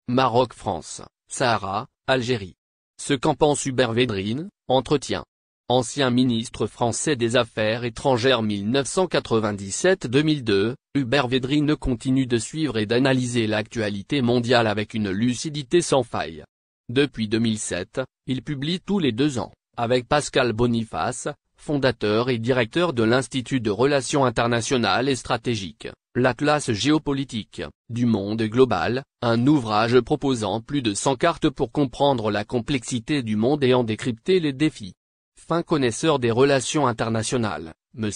Maroc-France, Sahara, Algérie. Ce qu'en pense Hubert Védrine, entretien. Ancien ministre français des Affaires étrangères 1997-2002, Hubert Védrine continue de suivre et d'analyser l'actualité mondiale avec une lucidité sans faille. Depuis 2007, il publie tous les 2 ans, avec Pascal Boniface, fondateur et directeur de l'Institut de Relations internationales et stratégiques, l'Atlas géopolitique, du monde global, un ouvrage proposant plus de 100 cartes pour comprendre la complexité du monde et en décrypter les défis. Fin connaisseur des relations internationales, M.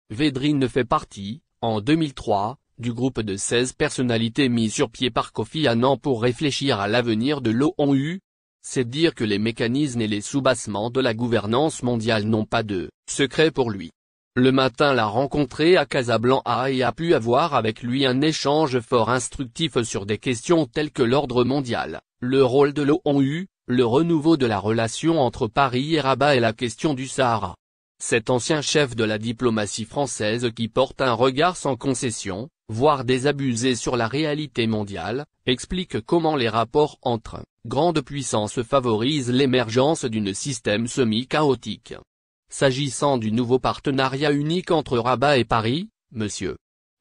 Védrine fait partie, en 2003, du groupe de 16 personnalités mis sur pied par Kofi Annan pour réfléchir à l'avenir de l'ONU. C'est dire que les mécanismes et les soubassements de la gouvernance mondiale n'ont pas de secret pour lui. Le matin l'a rencontré à Casablanca et a pu avoir avec lui un échange fort instructif sur des questions telles que l'ordre mondial, le rôle de l'ONU, le renouveau de la relation entre Paris et Rabat et la question du Sahara. Cet ancien chef de la diplomatie française qui porte un regard sans concession, voire désabusé sur la réalité mondiale, explique comment les rapports entre grandes puissances favorisent l'émergence d'un système semi-chaotique. S'agissant du nouveau partenariat unique entre Rabat et Paris, M.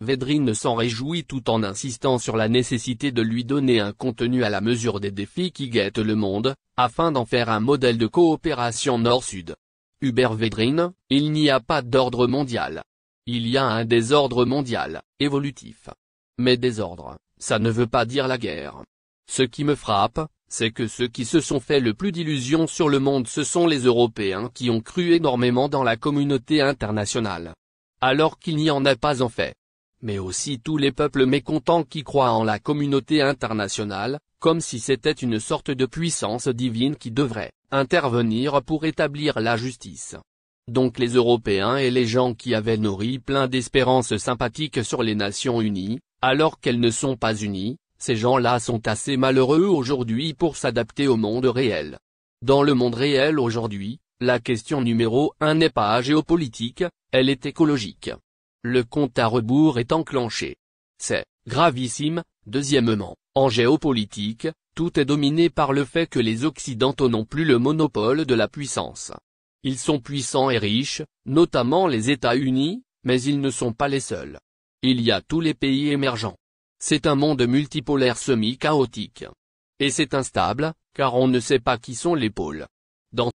Védrine s'en réjouit tout en insistant sur la nécessité de lui donner un contenu à la mesure des défis qui guettent le monde, afin d'en faire un modèle de coopération nord-sud. Hubert Védrine, il n'y a pas d'ordre mondial. Il y a un désordre mondial, évolutif. Mais désordre, ça ne veut pas dire la guerre. Ce qui me frappe, c'est que ceux qui se sont fait le plus d'illusions sur le monde ce sont les Européens qui ont cru énormément dans la communauté internationale. Alors qu'il n'y en a pas en fait. Mais aussi tous les peuples mécontents qui croient en la communauté internationale, comme si c'était une sorte de puissance divine qui devrait intervenir pour établir la justice. Donc les Européens et les gens qui avaient nourri plein d'espérances sympathiques sur les Nations Unies, alors qu'elles ne sont pas unies, ces gens-là sont assez malheureux aujourd'hui pour s'adapter au monde réel. Dans le monde réel aujourd'hui, la question numéro 1 n'est pas géopolitique, elle est écologique. Le compte à rebours est enclenché. C'est gravissime. Deuxièmement, en géopolitique, tout est dominé par le fait que les Occidentaux n'ont plus le monopole de la puissance. Ils sont puissants et riches, notamment les États-Unis, mais ils ne sont pas les seuls. Il y a tous les pays émergents. C'est un monde multipolaire semi-chaotique. Et c'est instable, car on ne sait pas qui sont les pôles. Dans